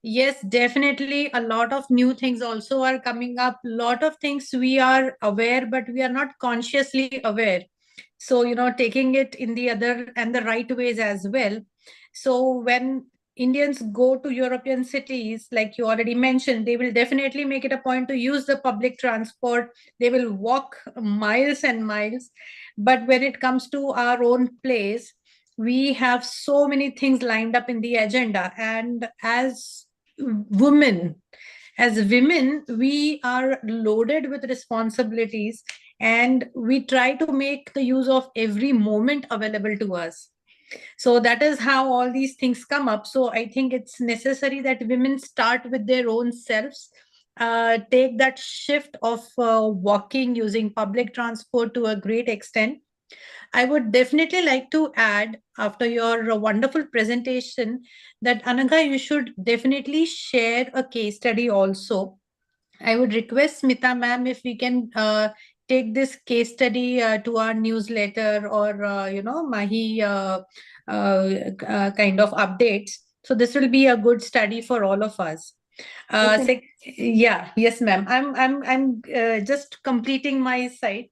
Yes, definitely a lot of new things also are coming up. Lot of things we are aware, but we are not consciously aware. So, taking it in the other and the right ways as well. So when Indians go to European cities, like you already mentioned, they will definitely make it a point to use the public transport. They will walk miles and miles. But when it comes to our own place, we have so many things lined up in the agenda. And women, as women, we are loaded with responsibilities and we try to make the use of every moment available to us. So that is how all these things come up. So I think it's necessary that women start with their own selves, take that shift of walking using public transport to a great extent. I would definitely like to add, after your wonderful presentation, that Anagha, you should definitely share a case study also. I would request Smita ma'am if we can take this case study to our newsletter or Mahi kind of updates. So this will be a good study for all of us. Yeah, yes, ma'am. I'm just completing my site.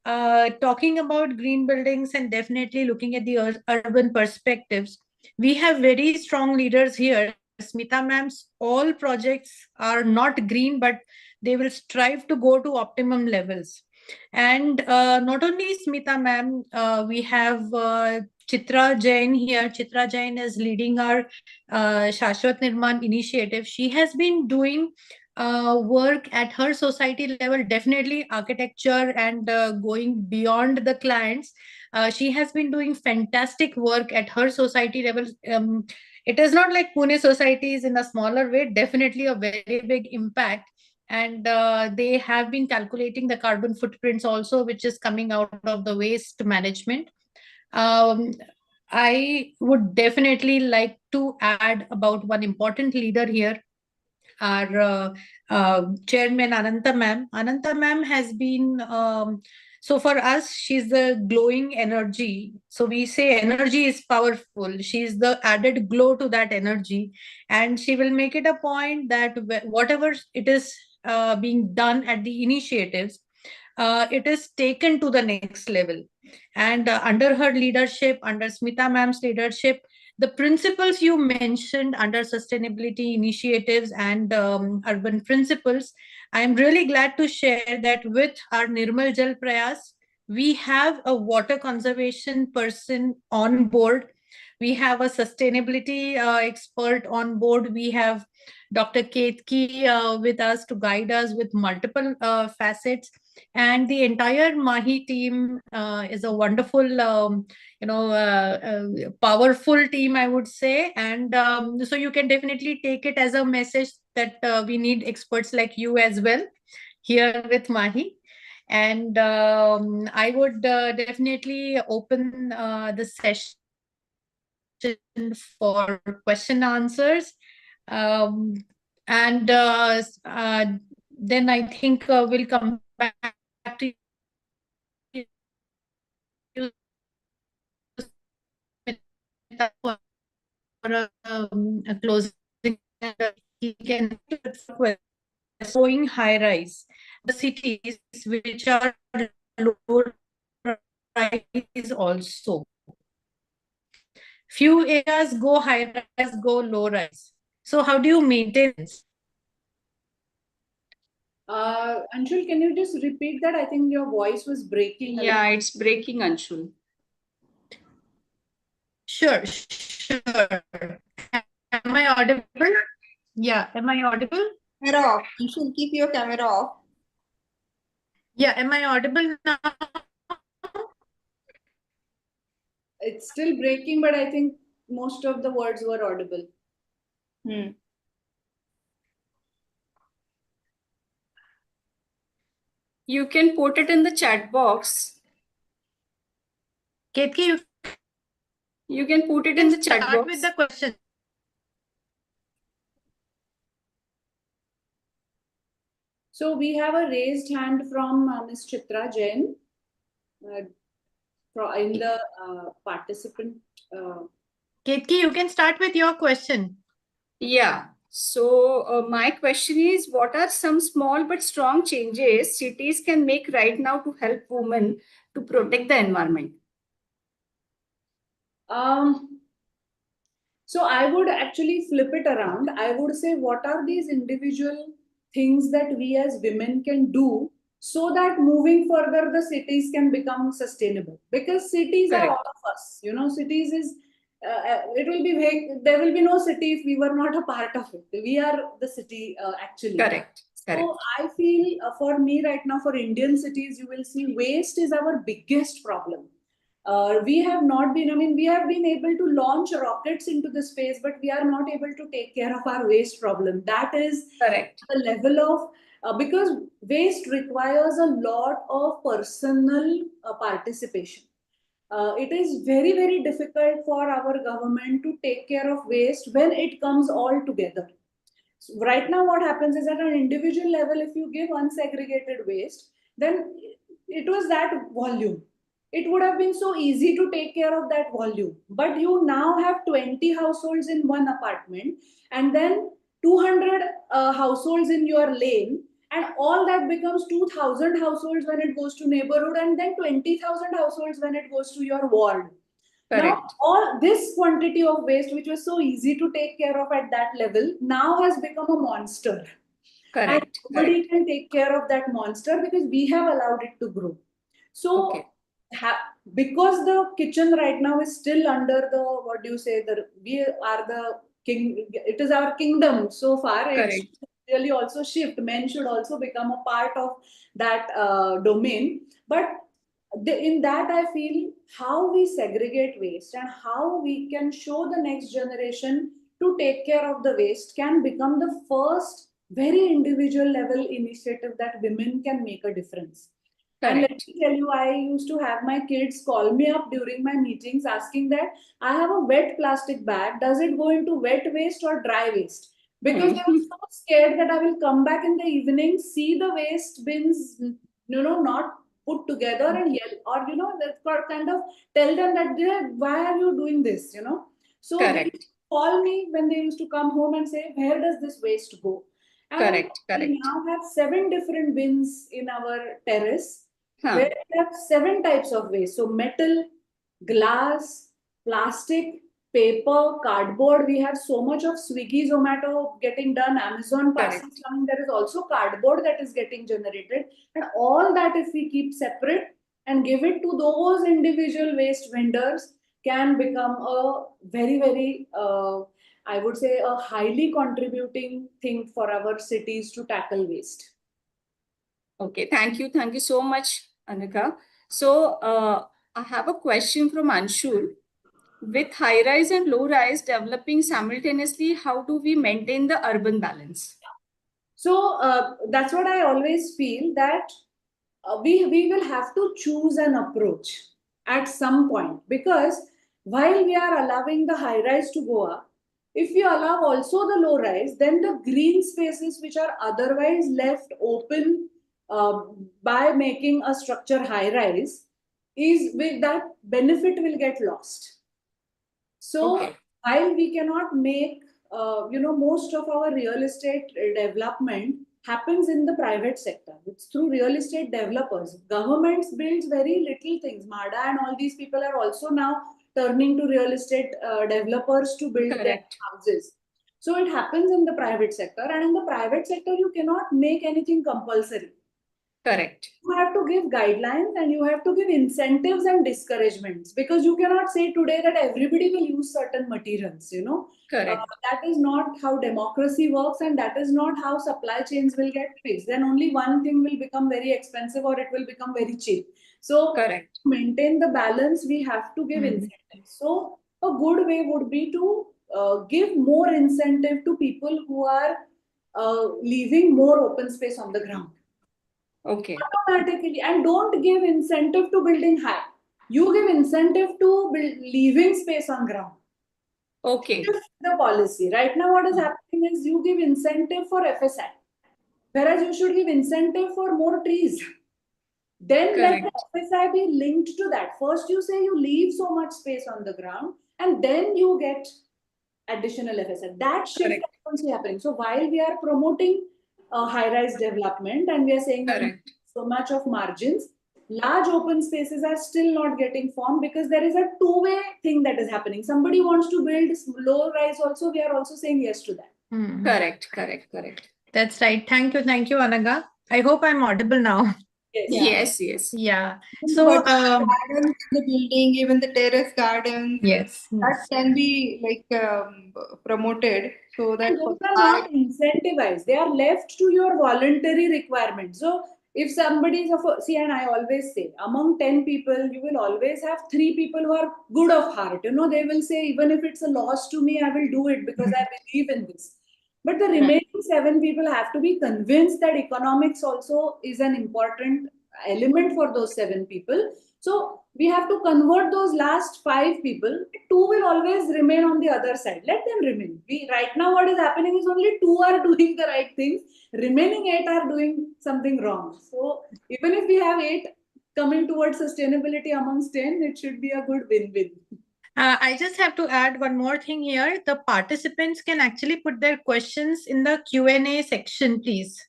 Talking about green buildings and definitely looking at the urban perspectives, we have very strong leaders here. Smita ma'am's all projects are not green, but they will strive to go to optimum levels. And not only Smita ma'am, we have Chitra Jain here. Chitra Jain is leading our Shashwat Nirman initiative. She has been doing work at her society level, definitely architecture and going beyond the clients. She has been doing fantastic work at her society level. It is not like Pune society is in a smaller way, definitely a very big impact. And they have been calculating the carbon footprints also, which is coming out of the waste management. Um, I would definitely like to add about one important leader here, our chairman Ananta ma'am. Ananta ma'am has been so for us, she's the glowing energy. So we say energy is powerful. She's the added glow to that energy, and she will make it a point that whatever it is being done at the initiatives, it is taken to the next level. And under her leadership, under Smita ma'am's leadership, the principles you mentioned under sustainability initiatives and urban principles, I'm really glad to share that with our Nirmal Jal Prayas, we have a water conservation person on board. We have a sustainability expert on board. We have Dr. Ketki with us to guide us with multiple facets. And the entire Mahi team is a wonderful, powerful team, I would say. And so you can definitely take it as a message that we need experts like you as well here with Mahi. And I would definitely open the session for question answers. Um, and then I think we'll come back to you, for a closing. He can showing high rise. The cities which are low rise also. Few areas go high rise, go low rise. So how do you maintain this? Anshul, can you just repeat that? I think your voice was breaking a little. Yeah, it's breaking, Anshul. Sure, sure. Am I audible? Yeah, am I audible? Camera off. You should keep your camera off. Yeah, am I audible now? It's still breaking, but I think most of the words were audible. You can put it in the chat box. Ketki, You can put it you in can the chat start box. with the question. So we have a raised hand from Ms. Chitra Jain in the participant. Ketki, you can start with your question. Yeah. So my question is, what are some small but strong changes cities can make right now to help women to protect the environment? So I would actually flip it around. I would say, what are these individual things that we as women can do so that moving further the cities can become sustainable? Because cities are Correct. all of us. You know, cities is it will be vague. There will be no city if we were not a part of it. We are the city actually. Correct. Correct. So I feel for me right now, for Indian cities, you will see waste is our biggest problem. We have not been, I mean, we have been able to launch rockets into the space, but we are not able to take care of our waste problem. That is Correct. the level of, because waste requires a lot of personal participation. It is very, very difficult for our government to take care of waste when it comes all together. So right now, what happens is at an individual level, if you give unsegregated waste, then it was that volume. It would have been so easy to take care of that volume. But you now have 20 households in one apartment and then 200 households in your lane. And all that becomes 2,000 households when it goes to neighborhood and then 20,000 households when it goes to your ward. Now, Correct. all this quantity of waste, which was so easy to take care of at that level, now has become a monster. And Correct. nobody Correct. can take care of that monster because we have allowed it to grow. So, Okay. because the kitchen right now is still under the, what do you say, we are the king, it is our kingdom so far. It Correct. should really also shift. Men should also become a part of that domain. But in that, I feel how we segregate waste and how we can show the next generation to take care of the waste can become the first very individual level initiative that women can make a difference. And let Correct. me tell you, I used to have my kids call me up during my meetings asking that I have a wet plastic bag. Does it go into wet waste or dry waste? Because they were so scared that I will come back in the evening, see the waste bins, not put together and yell, or that kind of tell them that why are you doing this? So they Correct. call me when they used to come home and say, where does this waste go? And Correct. we Correct. now have 7 different bins in our terrace Huh. where we have 7 types of waste. So metal, glass, plastic, paper, cardboard. We have so much of Swiggy, Zomato getting done, Amazon parcels Correct. coming. There is also cardboard that is getting generated. And all that, if we keep separate and give it to those individual waste vendors, can become a very, very, I would say, a highly contributing thing for our cities to tackle waste. Okay, thank you. Thank you so much, Anika. So, I have a question from Anshul. With high rise and low rise developing simultaneously, how do we maintain the urban balance? So that's what I always feel, that we will have to choose an approach at some point, because while we are allowing the high rise to go up, if we allow also the low rise, then the green spaces which are otherwise left open by making a structure high rise, is with that benefit will get lost. So Okay. while we cannot make, most of our real estate development happens in the private sector. It's through real estate developers. Governments builds very little things. MADA and all these people are also now turning to real estate developers to build their Correct. houses. So it happens in the private sector, and in the private sector, you cannot make anything compulsory. Correct. You have to give guidelines and you have to give incentives and discouragements, because you cannot say today that everybody will use certain materials. Correct. That is not how democracy works, and that is not how supply chains will get fixed. Then only one thing will become very expensive or it will become very cheap. So Correct. to maintain the balance, we have to give incentives. So a good way would be to give more incentive to people who are leaving more open space on the ground Okay. automatically. And don't give incentive to building high. You give incentive to leaving space on ground. Okay. Shift the policy. Right now, what is happening is you give incentive for FSI, whereas you should give incentive for more trees. Then let the Correct. FSI be linked to that. First, you say you leave so much space on the ground, and then you get additional FSI. That shift Correct. is also happening. So while we are promoting high-rise development and we are saying that Correct. so much of margins, large open spaces are still not getting formed, because there is a two-way thing that is happening. Somebody wants to build low-rise also. We are also saying yes to that. Correct. Correct. Correct. That's right. Thank you, Anaga. I hope I'm audible now. Yes. Yes. Yes. Yeah. Even So, the gardens in the building, even the terrace gardens, yes. that can be like promoted so that And for those the are high. not incentivized. They are left to your voluntary requirement. So if somebody is see, and I always say, among 10 people, you will always have 3 people who are good of heart. They will say, even if it's a loss to me, I will do it because I believe in this. But the remaining 7 people have to be convinced that economics also is an important element for those 7 people. So we have to convert those last 5 people. 2 will always remain on the other side. Let them remain. Right now, what is happening is only 2 are doing the right things. Remaining 8 are doing something wrong. So even if we have 8 coming towards sustainability amongst 10, it should be a good win-win. I just have to add one more thing here. The participants can actually put their questions in the Q&A section, please.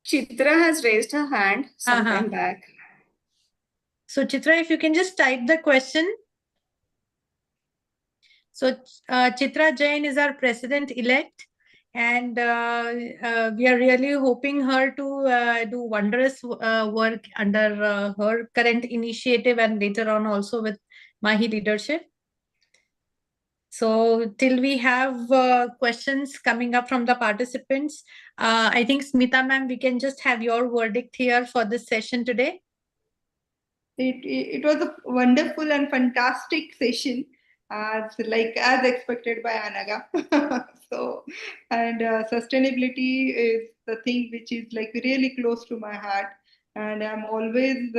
Chitra has raised her hand some time back. So, Chitra, if you can just type the question. So, Chitra Jain is our president-elect, and we are really hoping her to do wondrous work under her current initiative and later on also with Mahi leadership. So, till we have questions coming up from the participants, I think Smita ma'am, we can just have your verdict here for this session today. It was a wonderful and fantastic session, as expected by Anaga. So, and sustainability is the thing which is like really close to my heart, and I'm always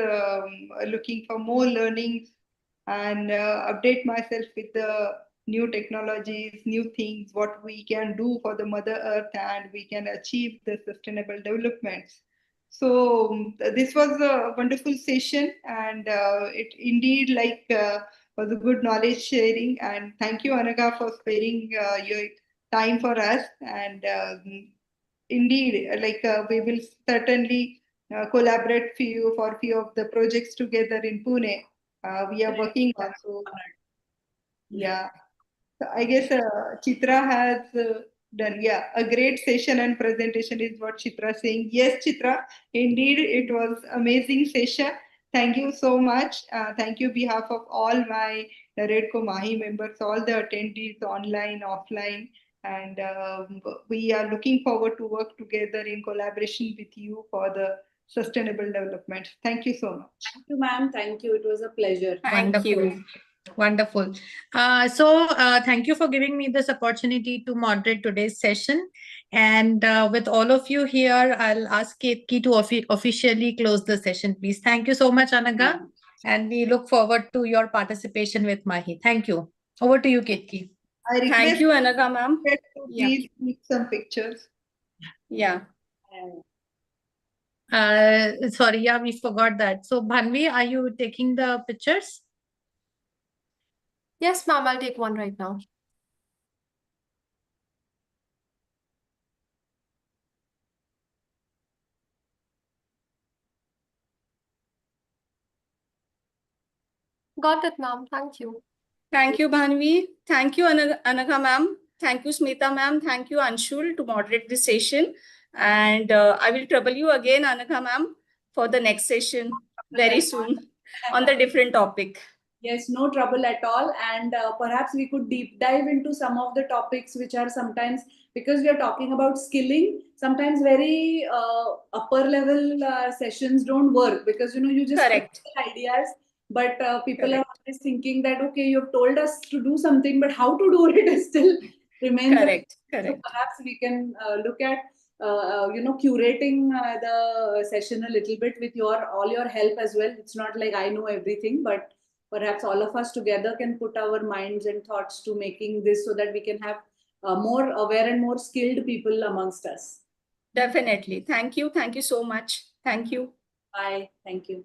looking for more learnings and update myself with the new technologies, new things, what we can do for the Mother Earth, and we can achieve the sustainable developments. So this was a wonderful session, and it indeed was a good knowledge sharing. And thank you, Anaga, for sparing your time for us. And indeed, we will certainly collaborate for few of the projects together in Pune. we are working on. So yeah. So I guess Chitra has done, yeah, a great session and presentation is what Chitra is saying. Yes, Chitra, indeed, it was amazing session. Thank you so much. Thank you behalf of all my Redco Mahi members, all the attendees online, offline, and we are looking forward to work together in collaboration with you for the sustainable development. Thank you so much. Thank you, ma'am. Thank you. It was a pleasure. Thank Wonderful. you. Wonderful. Thank you for giving me this opportunity to moderate today's session. And with all of you here, I'll ask Ketki to officially close the session, please. Thank you so much, Anaga. And we look forward to your participation with Mahi. Thank you. Over to you, Ketki. I Thank request you, Anaga ma'am. to Yeah. please take some pictures. Yeah. Sorry, yeah, we forgot that. So, Bhanvi, are you taking the pictures? Yes, ma'am, I'll take one right now. Got it, ma'am. Thank you. Thank you, Bhanvi. Thank you, Anaga ma'am. Thank you, Smita ma'am. Thank you, Anshul, to moderate this session. And I will trouble you again, Anaga ma'am, for the next session very soon on the different topic. Yes, no trouble at all. And perhaps we could deep dive into some of the topics which are sometimes, because we are talking about skilling, sometimes very upper level sessions don't work because, you just Correct. put ideas, but people are Correct. always thinking that, okay, you've told us to do something, but how to do it is still remains. Correct. So Correct. perhaps we can look at, curating the session a little bit with all your help as well. It's not like I know everything, but perhaps all of us together can put our minds and thoughts to making this so that we can have more aware and more skilled people amongst us. Definitely. Thank you. Thank you so much. Thank you. Bye. Thank you.